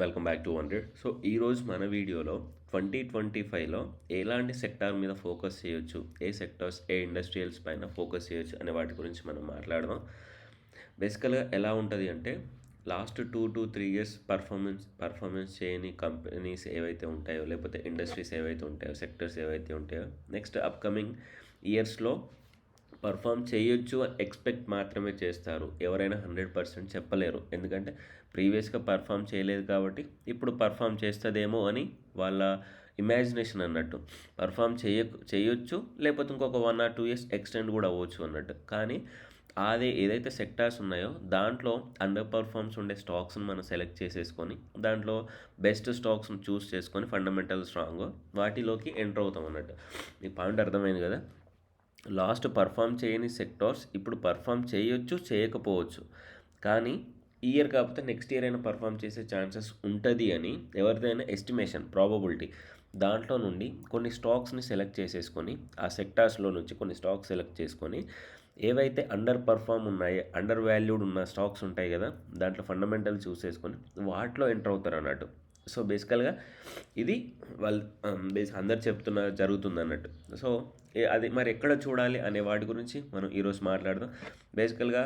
Welcome back to 100. So ఈరోజు మన వీడియోలో 2025లో ఎలాంటి సెక్టార్ మీద ఫోకస్ చేయొచ్చు, ఏ సెక్టార్స్, ఏ ఇండస్ట్రియల్స్ పైన ఫోకస్ చేయొచ్చు అనే వాటి గురించి మనం మాట్లాడదాం. బేసికల్గా ఎలా ఉంటుంది అంటే లాస్ట్ 2 to 3 years పర్ఫార్మెన్స్ చేయని కంపెనీస్ ఏవైతే ఉంటాయో, లేకపోతే ఇండస్ట్రీస్ ఏవైతే ఉంటాయో, సెక్టర్స్ ఏవైతే ఉంటాయో, నెక్స్ట్ అప్కమింగ్ ఇయర్స్లో పర్ఫామ్ చేయొచ్చు ఎక్స్పెక్ట్ మాత్రమే చేస్తారు. ఎవరైనా 100% చెప్పలేరు. ఎందుకంటే ప్రీవియస్గా పర్ఫామ్ చేయలేదు కాబట్టి ఇప్పుడు పర్ఫామ్ చేస్తుందేమో అని వాళ్ళ ఇమాజినేషన్ అన్నట్టు. పర్ఫామ్ చేయొచ్చు, లేకపోతే ఇంకొక 1 or 2 years ఎక్స్టెండ్ కూడా అవ్వచ్చు అన్నట్టు. కానీ అది ఏదైతే సెక్టార్స్ ఉన్నాయో దాంట్లో అండర్ పర్ఫార్మ్స్ ఉండే స్టాక్స్ని మనం సెలెక్ట్ చేసేసుకొని దాంట్లో బెస్ట్ స్టాక్స్ని చూస్ చేసుకొని ఫండమెంటల్ స్ట్రాంగ్ వాటిలోకి ఎంటర్ అవుతాం అన్నట్టు. ఈ పాయింట్ అర్థమైంది కదా. లాస్ట్ పర్ఫామ్ చేయని సెక్టార్స్ ఇప్పుడు పర్ఫామ్ చేయొచ్చు, చేయకపోవచ్చు. కానీ ఈ ఇయర్ కాకపోతే నెక్స్ట్ ఇయర్ అయినా పర్ఫామ్ చేసే ఛాన్సెస్ ఉంటుంది అని ఎవరిదైనా ఎస్టిమేషన్, ప్రాబబిలిటీ. దాంట్లో నుండి కొన్ని స్టాక్స్ని సెలెక్ట్ చేసేసుకొని ఆ సెక్టార్స్లో నుంచి కొన్ని స్టాక్స్ సెలెక్ట్ చేసుకొని ఏవైతే అండర్ పర్ఫామ్ ఉన్నాయి, అండర్ వాల్యూడ్ ఉన్న స్టాక్స్ ఉంటాయి కదా, దాంట్లో ఫండమెంటల్ చూసేసుకొని వాటిలో ఎంటర్ అవుతారు అన్నట్టు. సో బేసికల్గా ఇది వాళ్ళు అందరు చెప్తున్న జరుగుతుంది అన్నట్టు. సో అది మరి ఎక్కడ చూడాలి అనే వాటి గురించి మనం ఈరోజు మాట్లాడదాం. బేసికల్గా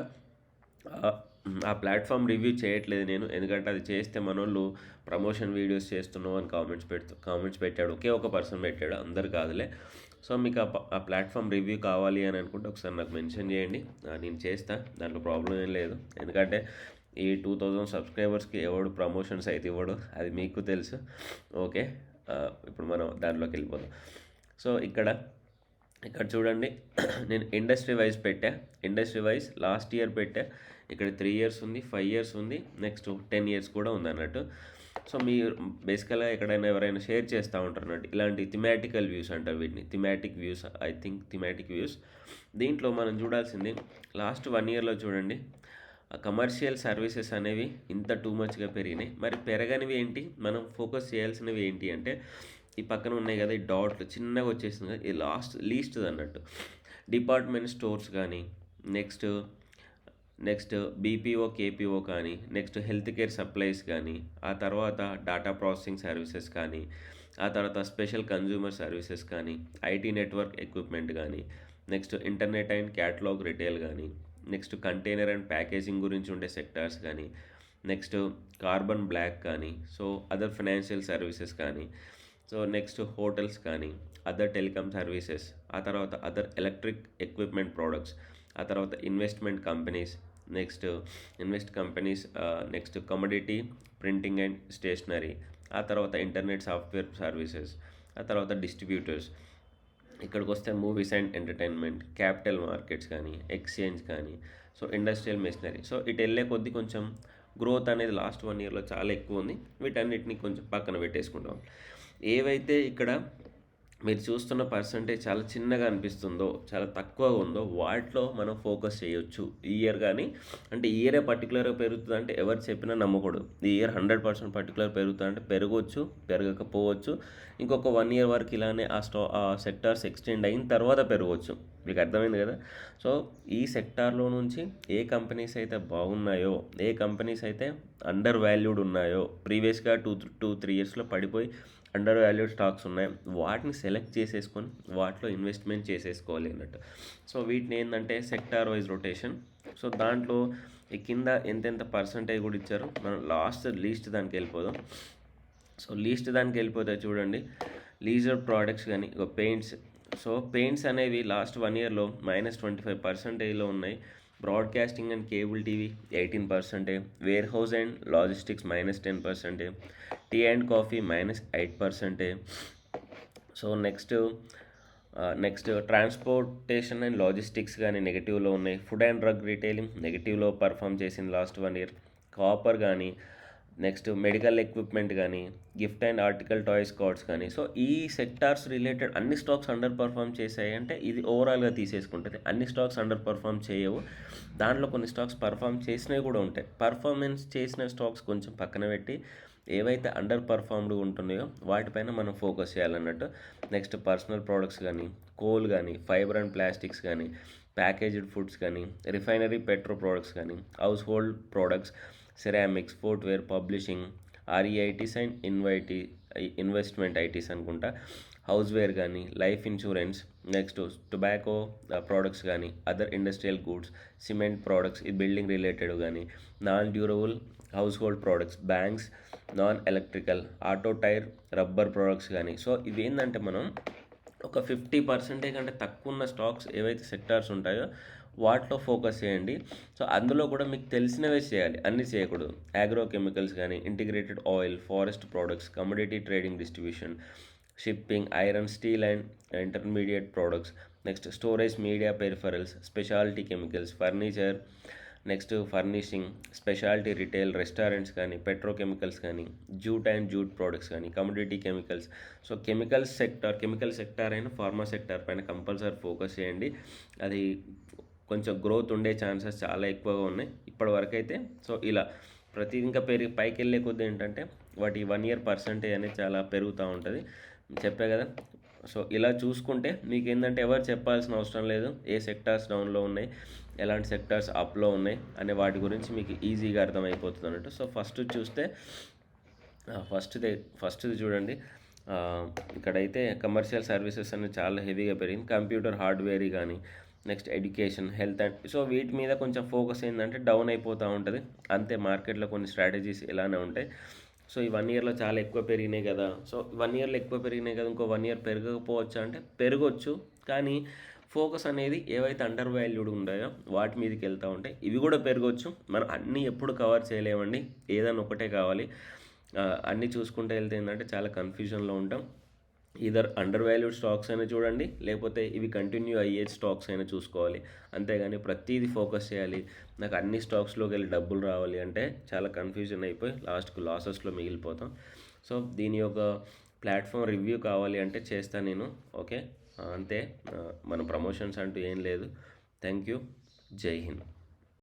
ఆ ప్లాట్ఫామ్ రివ్యూ చేయట్లేదు నేను, ఎందుకంటే అది చేస్తే మనోళ్ళు ప్రమోషన్ వీడియోస్ చేస్తున్నావు అని కామెంట్స్ పెట్టాడు. ఒకే ఒక పర్సన్ పెట్టాడు, అందరు కాదులే. సో మీకు ఆ ప్లాట్ఫామ్ రివ్యూ కావాలి అని అనుకుంటే ఒకసారి నాకు మెన్షన్ చేయండి, నేను చేస్తా, దాంట్లో ప్రాబ్లం ఏం లేదు. ఎందుకంటే ఈ 2000 సబ్స్క్రైబర్స్కి ఎవడు ప్రమోషన్స్ అయితే ఇవ్వడు, అది మీకు తెలుసు. ఓకే, ఇప్పుడు మనం దాంట్లోకి వెళ్ళిపోదాం. సో ఇక్కడ చూడండి, నేను ఇండస్ట్రీ వైజ్ పెట్టా. ఇండస్ట్రీ వైజ్ లాస్ట్ ఇయర్ పెట్టా. ఇక్కడ 3 years ఉంది, 5 years ఉంది, నెక్స్ట్ 10 years కూడా ఉంది అన్నట్టు. సో మీరు బేసికల్గా ఎక్కడైనా ఎవరైనా షేర్ చేస్తూ ఉంటారు అన్నట్టు. ఇలాంటి థిమాటికల్ వ్యూస్ అంటారు వీటిని, thematic views. I think thematic views. దీంట్లో మనం చూడాల్సింది లాస్ట్ 1 yearలో చూడండి, కమర్షియల్ సర్వీసెస్ అనేవి ఇంత టూ మచ్గా పెరిగినాయి. మరి పెరగనివి ఏంటి, మనం ఫోకస్ చేయాల్సినవి ఏంటి అంటే ఈ పక్కన ఉన్నాయి కదా, ఈ డాట్లు చిన్నగా వచ్చేసింది కదా, ఈ లీస్ట్ అన్నట్టు. డిపార్ట్మెంట్ స్టోర్స్ కానీ, నెక్స్ట్ బీపీఓ కేపీఓ కానీ, నెక్స్ట్ హెల్త్ కేర్ సప్లైస్ కానీ, ఆ తర్వాత డాటా ప్రాసెసింగ్ సర్వీసెస్ కానీ, ఆ తర్వాత స్పెషల్ కన్జ్యూమర్ సర్వీసెస్ కానీ, ఐటీ నెట్వర్క్ ఎక్విప్మెంట్ కానీ, next internet and catalogue retail కానీ, నెక్స్ట్ కంటైనర్ అండ్ ప్యాకేజింగ్ గురించి ఉండే సెక్టార్స్ కానీ, నెక్స్ట్ కార్బన్ బ్లాక్ కానీ, సో అదర్ ఫైనాన్షియల్ సర్వీసెస్ కానీ, సో నెక్స్ట్ హోటల్స్ కానీ, అదర్ టెలికామ్ సర్వీసెస్, ఆ తర్వాత అదర్ ఎలక్ట్రిక్ ఎక్విప్మెంట్ ప్రోడక్ట్స్, ఆ తర్వాత invest companies, next commodity printing and stationery, ఆ తర్వాత ఇంటర్నెట్ సాఫ్ట్వేర్ సర్వీసెస్, ఆ తర్వాత డిస్ట్రిబ్యూటర్స్. ఇక్కడికి వస్తే movies and entertainment, capital markets కానీ, ఎక్స్చేంజ్ కానీ, సో ఇండస్ట్రియల్ మెషినరీ. సో ఇటు వెళ్ళే కొద్దీ కొంచెం గ్రోత్ అనేది లాస్ట్ 1 yearలో చాలా ఎక్కువ ఉంది. వీటన్నిటిని కొంచెం పక్కన పెట్టేసుకుంటాం. ఏవైతే ఇక్కడ మీరు చూస్తున్న పర్సంటేజ్ చాలా చిన్నగా అనిపిస్తుందో, చాలా తక్కువగా ఉందో, వాటిలో మనం ఫోకస్ చేయొచ్చు ఈ ఇయర్. కానీ అంటే ఈ ఇయరే పర్టికులర్గా పెరుగుతుంది అంటే ఎవరు చెప్పినా నమ్మకూడదు. ఈ ఇయర్ 100% పర్టికులర్ పెరుగుతుంది అంటే పెరగవచ్చు, పెరగకపోవచ్చు. ఇంకొక 1 year వరకు ఇలానే ఆ సెక్టార్స్ ఎక్స్టెండ్ అయిన తర్వాత పెరగవచ్చు. మీకు అర్థమైంది కదా. సో ఈ సెక్టార్లో నుంచి ఏ కంపెనీస్ అయితే బాగున్నాయో, ఏ కంపెనీస్ అయితే అండర్ వాల్యూడ్ ఉన్నాయో, ప్రీవియస్గా 2-3 yearsలో పడిపోయి అండర్ వాల్యూడ్ స్టాక్స్ ఉన్నాయి, వాటిని సెలెక్ట్ చేసేసుకొని వాటిలో ఇన్వెస్ట్మెంట్ చేసేసుకోవాలి అన్నట్టు. సో వీటిని ఏంటంటే సెక్టార్ వైజ్ రొటేషన్. సో దాంట్లో ఈ కింద ఎంతెంత పర్సంటేజ్ కూడా ఇచ్చారు. మనం లీస్ట్ దానికి వెళ్ళిపోదాం. సో లీస్ట్ దానికి వెళ్ళిపోతే చూడండి, లీజర్ ప్రోడక్ట్స్ కానీ, పెయింట్స్. సో పెయింట్స్ అనేవి లాస్ట్ 1 yearలో -25%లో ఉన్నాయి. Broadcasting and cable TV 18%, warehouse and logistics -10%, tea and coffee -8%. So next transportation and logistics కానీ నెగిటివ్లో ఉన్నాయి. ఫుడ్ అండ్ డ్రగ్ రీటైలింగ్ నెగిటివ్లో పర్ఫామ్ చేసింది లాస్ట్ 1 year. కాపర్ కానీ, నెక్స్ట్ మెడికల్ ఎక్విప్మెంట్ కానీ, gift and article toys cards కానీ. So ఈ sectors related అన్ని స్టాక్స్ అండర్ పర్ఫామ్ చేశాయి అంటే ఇది ఓవరాల్గా తీసేసుకుంటుంది. అన్ని స్టాక్స్ అండర్ పర్ఫామ్ చేయవు, దాంట్లో కొన్ని స్టాక్స్ పర్ఫామ్ చేసినవి కూడా ఉంటాయి. పర్ఫార్మెన్స్ చేసిన స్టాక్స్ కొంచెం పక్కన పెట్టి ఏవైతే అండర్ పర్ఫార్మ్డ్ ఉంటున్నాయో వాటిపైన మనం ఫోకస్ చేయాలన్నట్టు. నెక్స్ట్ పర్సనల్ ప్రోడక్ట్స్ కానీ, కోల్ కానీ, ఫైబర్ అండ్ ప్లాస్టిక్స్ కానీ, ప్యాకేజ్డ్ ఫుడ్స్ కానీ, రిఫైనరీ పెట్రో ప్రోడక్ట్స్ కానీ, household products, ceramics, footwear, publishing, REITs and investment ITs అనుకుంటా. హౌస్వేర్ కానీ, life insurance, next tobacco products కానీ, other industrial goods, cement products, ఈ building related కానీ, non durable household products, banks, non electrical, auto tyre, rubber products కానీ. So ఇవేంటంటే మనం ఒక 50% కంటే తక్కువ ఉన్న స్టాక్స్ ఏవైతే సెక్టార్స్ ఉంటాయో వాటిలో ఫోకస్ చేయండి. సో అందులో కూడా మీకు తెలిసినవే చేయాలి, అన్నీ చేయకూడదు. అగ్రో కెమికల్స్ కానీ, integrated oil, forest products, commodity trading, distribution, shipping, iron, steel and intermediate products, next storage, media peripherals, speciality chemicals, furniture, next furnishing, speciality retail, restaurants కానీ, పెట్రోకెమికల్స్ కానీ, జూట్ అండ్ జూట్ ప్రోడక్ట్స్ కానీ, commodity chemicals. So chemical sector అయినా pharma sector పైన compulsory focus చేయండి. అది కొంచెం growth ఉండే chances చాలా ఎక్కువగా ఉన్నాయి ఇప్పటివరకు అయితే. సో ఇలా ప్రతి ఇంకా పైకి వెళ్ళే కొద్ది ఏంటంటే వాటి 1 year పర్సంటేజ్ అనేది చాలా పెరుగుతూ ఉంటుంది, చెప్పే కదా. సో ఇలా చూసుకుంటే మీకు ఏంటంటే ఎవరు చెప్పాల్సిన అవసరం లేదు, ఏ సెక్టార్స్ డౌన్లో ఉన్నాయి, ఎలాంటి సెక్టార్స్ అప్లో ఉన్నాయి అనే వాటి గురించి మీకు ఈజీగా అర్థమైపోతుంది అన్నట్టు. సో చూస్తే ఫస్ట్ది చూడండి. ఇక్కడైతే కమర్షియల్ సర్వీసెస్ అనేది చాలా హెవీగా పెరిగింది. కంప్యూటర్ హార్డ్వేర్ కానీ, next education, health and so వీటి మీద కొంచెం ఫోకస్ ఏంటంటే డౌన్ అయిపోతూ ఉంటుంది అంతే. మార్కెట్లో కొన్ని స్ట్రాటజీస్ ఇలానే ఉంటాయి. సో ఈ 1 yearలో చాలా ఎక్కువ పెరిగినాయి కదా, సో 1 yearలో ఎక్కువ పెరిగినాయి కదా, ఇంకో 1 year పెరగకపోవచ్చు అంటే పెరగవచ్చు. కానీ ఫోకస్ అనేది ఏవైతే అండర్ వాల్యూడ్ ఉన్నాయో వాటి మీదకి వెళ్తూ ఉంటాయి. ఇవి కూడా పెరగవచ్చు. మనం అన్నీ ఎప్పుడు కవర్ చేయలేమండి, ఏదైనా ఒకటే కావాలి. అన్నీ చూసుకుంటూ వెళ్తే ఏంటంటే చాలా కన్ఫ్యూజన్లో ఉంటాం. ఈధర్ అండర్ వాల్యూడ్ స్టాక్స్ అయినా చూడండి, లేకపోతే ఇవి కంటిన్యూ అయ్యే స్టాక్స్ అయినా చూసుకోవాలి. అంతేగాని ప్రతిదీ ఫోకస్ చేయాలి, నాకు అన్ని స్టాక్స్లోకి వెళ్ళి డబ్బులు రావాలి అంటే చాలా కన్ఫ్యూజన్ అయిపోయి లాస్ట్కు లాసెస్లో మిగిలిపోతాం. సో దీని యొక్క ప్లాట్ఫామ్ రివ్యూ కావాలి అంటే చేస్తాను నేను, ఓకే. అంతే, మన ప్రమోషన్స్ అంటూ ఏం లేదు. Thank you. జై హింద్.